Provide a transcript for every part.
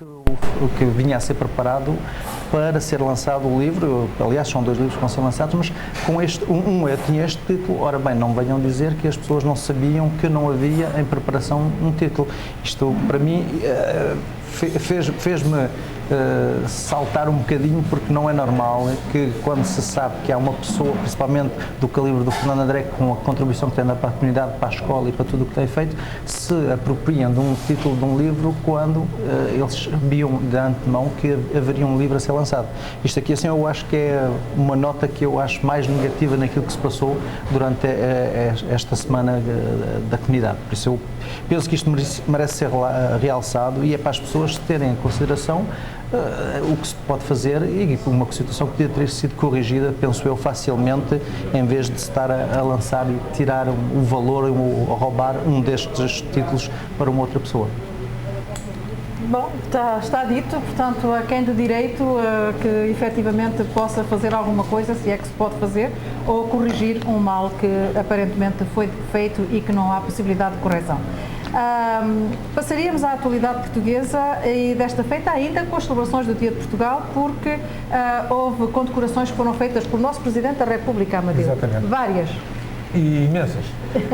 O que vinha a ser preparado para ser lançado o livro, aliás são 2 livros que vão ser lançados, mas com eu tinha este título. Ora bem, não venham dizer que as pessoas não sabiam que não havia em preparação um título. Isto para mim fez-me saltar um bocadinho, porque não é normal que, quando se sabe que há uma pessoa, principalmente do calibre do Fernando André, com a contribuição que tem para a comunidade, para a escola e para tudo o que tem feito, se apropriam de um título de um livro quando eles sabiam de antemão que haveria um livro a ser lançado. Isto aqui, assim, eu acho que é uma nota que eu acho mais negativa naquilo que se passou durante esta semana da comunidade. Por isso eu penso que isto merece ser realçado, e é para as pessoas terem em consideração o que se pode fazer, e uma situação que podia ter sido corrigida, penso eu, facilmente, em vez de se estar a lançar e tirar o valor ou roubar um destes títulos para uma outra pessoa. Bom, está dito, portanto, a quem de direito que efetivamente possa fazer alguma coisa, se é que se pode fazer, ou corrigir um mal que aparentemente foi feito e que não há possibilidade de correção. Passaríamos à atualidade portuguesa, e desta feita ainda com as celebrações do Dia de Portugal, porque houve condecorações que foram feitas pelo nosso Presidente da República, Amadeu. Exatamente. Várias. E imensas.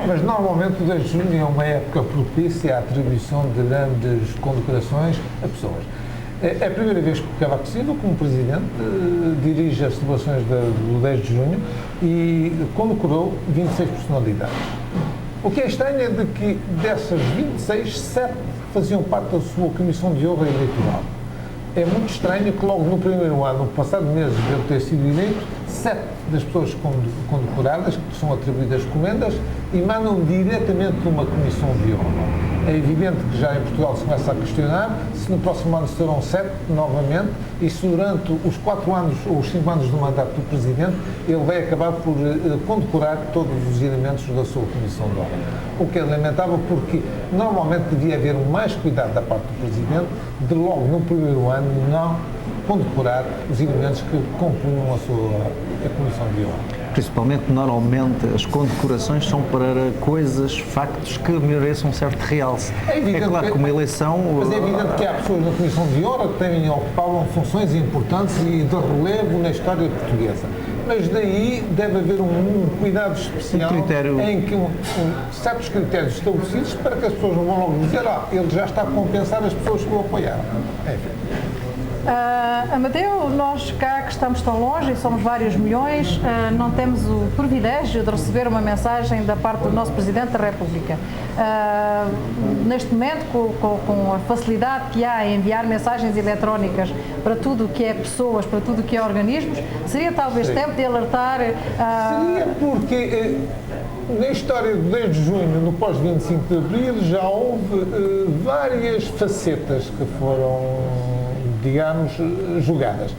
Mas normalmente o 10 de junho é uma época propícia à atribuição de grandes condecorações a pessoas. É a primeira vez que Cavaco Silva, como Presidente, dirige as celebrações do 10 de junho e condecorou 26 personalidades. O que é estranho é de que dessas 26, 7 faziam parte da sua Comissão de Honra Eleitoral. É muito estranho que logo no primeiro ano, no passado mês de ele ter sido eleito, 7 das pessoas condecoradas, que são atribuídas comendas, emanam diretamente de uma Comissão de Honra. É evidente que já em Portugal se começa a questionar se no próximo ano serão 7 novamente, e se durante os 4 anos ou os 5 anos do mandato do Presidente ele vai acabar por condecorar todos os elementos da sua Comissão de Honra. O que é lamentável, porque normalmente devia haver mais cuidado da parte do Presidente de logo no primeiro ano não condecorar os elementos que compunham a Comissão de Honra. Principalmente, normalmente, as condecorações são para coisas, factos que mereçam um certo realce. É claro que uma eleição... Mas é evidente que há pessoas na Comissão de Honra que ocupavam funções importantes e de relevo na história portuguesa. Mas daí deve haver um cuidado especial em que certos critérios estabelecidos para que as pessoas não vão logo dizer ele já está a compensar as pessoas que o apoiaram. Amadeu, nós cá que estamos tão longe e somos vários milhões, não temos o privilégio de receber uma mensagem da parte do nosso Presidente da República. Neste momento, com a facilidade que há em enviar mensagens eletrónicas para tudo o que é pessoas, para tudo o que é organismos, seria talvez tempo de alertar... Seria, porque na história do 10 de junho, no pós-25 de Abril, já houve várias facetas que foram, digamos, julgadas.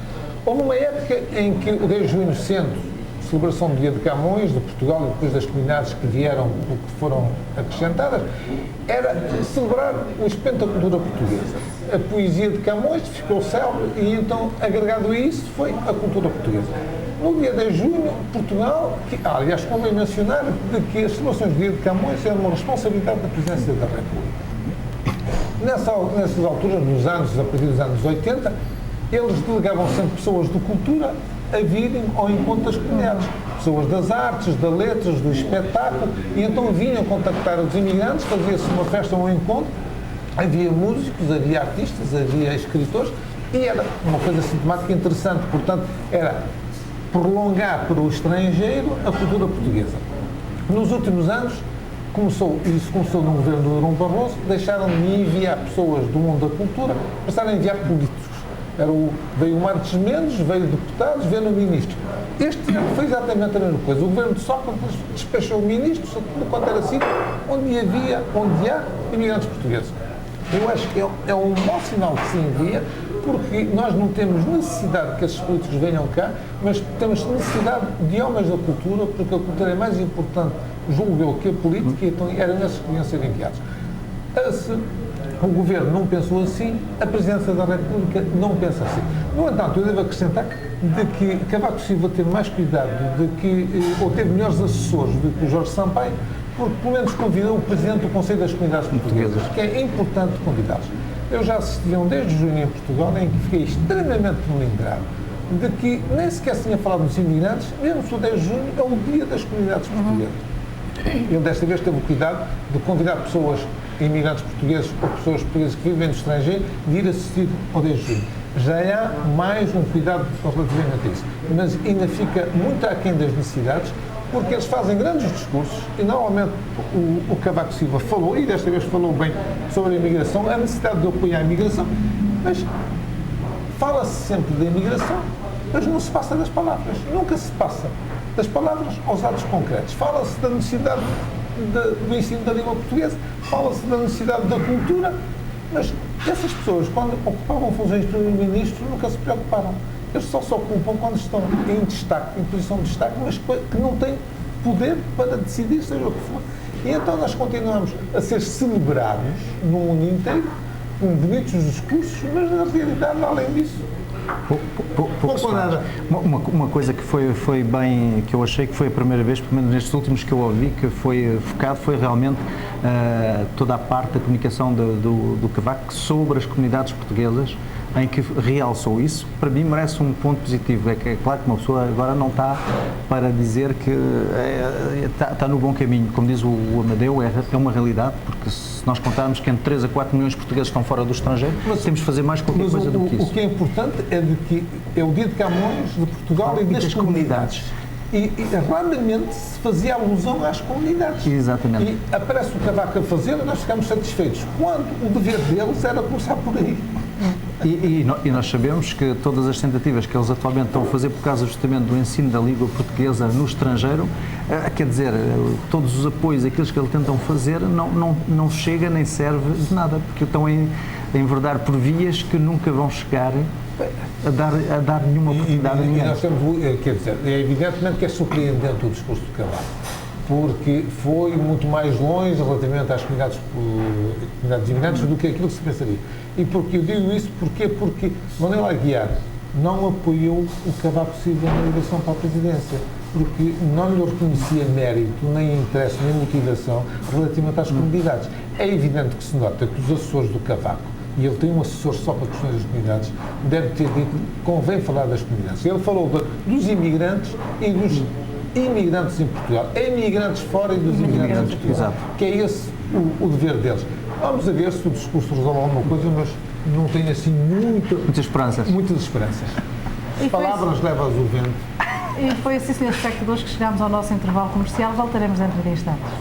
Houve uma época em que o 10 de junho, sendo celebração do Dia de Camões, de Portugal, e depois das comunidades que vieram, que foram acrescentadas, era celebrar o espelho da cultura portuguesa. A poesia de Camões ficou célebre e então, agregado a isso, foi a cultura portuguesa. No dia 10 de junho, Portugal, aliás, convém mencionar de que as celebrações do Dia de Camões eram uma responsabilidade da Presidência da República. Nessas alturas, a partir dos anos 80, eles delegavam sempre pessoas de cultura a virem ao encontro das comunidades. Pessoas das artes, das letras, do espetáculo, e então vinham contactar os imigrantes, fazia-se uma festa, um encontro, havia músicos, havia artistas, havia escritores, e era uma coisa sintomática interessante, portanto, era prolongar para o estrangeiro a cultura portuguesa. Nos últimos anos, isso começou no governo do Durão Barroso, deixaram de enviar pessoas do mundo da cultura, passaram a enviar políticos. Veio o Marques Mendes, veio deputados, veio o ministro. Este ano foi exatamente a mesma coisa. O governo de Sócrates despechou ministros, tudo quanto era sítio, onde há imigrantes portugueses. Eu acho que é um mau sinal que se envia, porque nós não temos necessidade que esses políticos venham cá, mas temos necessidade de homens da cultura, porque a cultura é mais importante, julgo eu, que a política, e então era nesses que deviam ser enviados. O Governo não pensou assim, a Presidência da República não pensa assim. No entanto, eu devo acrescentar de que Cavaco Silva teve mais cuidado, ou teve melhores assessores do que o Jorge Sampaio, porque pelo menos convidou o Presidente do Conselho das Comunidades Portuguesas, que é importante convidá-los. Eu já assisti a um 10 de junho em Portugal em que fiquei extremamente melindrado de que nem sequer se tinha falado dos imigrantes, mesmo se o 10 de junho é o dia das comunidades portuguesas. Ele desta vez teve o cuidado de convidar pessoas, imigrantes portugueses ou pessoas portuguesas que vivem no estrangeiro, de ir assistir ao 10 de junho. Já há mais um cuidado relativamente a isso. Mas ainda fica muito aquém das necessidades, porque eles fazem grandes discursos e normalmente o Cavaco Silva falou, e desta vez falou bem sobre a imigração, a necessidade de apoiar a imigração, mas fala-se sempre da imigração, mas não se passa das palavras. Nunca se passa das palavras aos atos concretos. Fala-se da necessidade do ensino da língua portuguesa, fala-se da necessidade da cultura, mas essas pessoas, quando ocupavam funções de primeiro-ministro, nunca se preocuparam. Eles só se ocupam quando estão em destaque, em posição de destaque, mas que não têm poder para decidir, seja o que for. E então nós continuamos a ser celebrados no mundo inteiro, com bonitos discursos, mas na realidade, além disso, pouco nada. Uma coisa que foi bem, que eu achei que foi a primeira vez, pelo menos nestes últimos que eu ouvi, que foi focado, foi realmente toda a parte da comunicação do Cavaco sobre as comunidades portuguesas, em que realçou isso. Para mim merece um ponto positivo. É claro que uma pessoa agora não está para dizer que está no bom caminho. Como diz o Amadeu, é uma realidade, porque se nós contarmos que entre 3 a 4 milhões de portugueses estão fora do estrangeiro, temos de fazer mais qualquer coisa do que isso. O que é importante é de que é o dia de Camões, de Portugal e das comunidades. E raramente se fazia alusão às comunidades. Exatamente. E aparece o Cavaco a fazer e nós ficamos satisfeitos, quando o dever deles era começar por aí. E nós sabemos que todas as tentativas que eles atualmente estão a fazer por causa justamente do ensino da língua portuguesa no estrangeiro, quer dizer, todos os apoios, aqueles que eles tentam fazer, não chega nem serve de nada, porque estão a enverdar por vias que nunca vão chegar a dar nenhuma oportunidade a ninguém. E nós temos, quer dizer, é evidentemente que é surpreendente o discurso do Cavaco, porque foi muito mais longe relativamente às comunidades imigrantes do que aquilo que se pensaria. E porque eu digo isso porque Manuel Aguiar não apoiou o Cavaco Silva na eleição para a presidência, porque não lhe reconhecia mérito, nem interesse, nem motivação relativamente às comunidades. É evidente que se nota que os assessores do Cavaco, e ele tem um assessor só para questões das comunidades, deve ter dito que convém falar das comunidades. Ele falou dos imigrantes e dos imigrantes em Portugal. É imigrantes fora e dos imigrantes em Portugal. Que é esse o dever deles. Vamos a ver se o discurso resolve alguma coisa, mas não tenho assim muitas esperanças. As palavras levam-as o vento. E foi assim, senhores espectadores, que chegámos ao nosso intervalo comercial. Voltaremos dentro de instantes.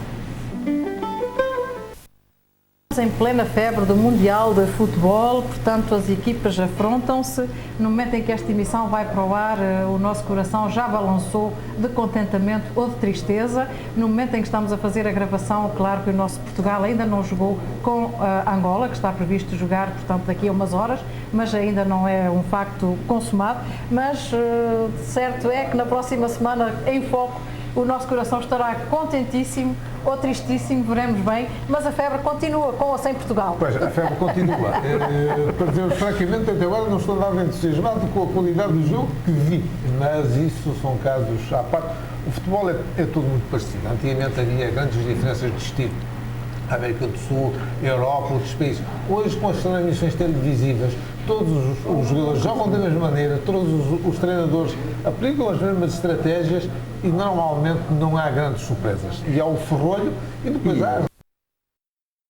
Em plena febre do Mundial de Futebol, portanto as equipas afrontam-se. No momento em que esta emissão vai para o ar, o nosso coração já balançou de contentamento ou de tristeza. No momento em que estamos a fazer a gravação, claro que o nosso Portugal ainda não jogou com Angola, que está previsto jogar, portanto, daqui a umas horas, mas ainda não é um facto consumado. Mas certo é que na próxima semana, em foco, o nosso coração estará contentíssimo ou tristíssimo, veremos bem, mas a febre continua, com ou sem Portugal. Pois, a febre continua. Para dizer francamente, até agora não estou nada entusiasmado com a qualidade do jogo que vi, mas isso são casos à parte. O futebol é tudo muito parecido. Antigamente havia grandes diferenças de estilo. A América do Sul, a Europa, outros países. Hoje, com as transmissões televisivas, todos os jogadores jogam da mesma maneira, todos os treinadores aplicam as mesmas estratégias e normalmente não há grandes surpresas. E há o ferrolho e depois há as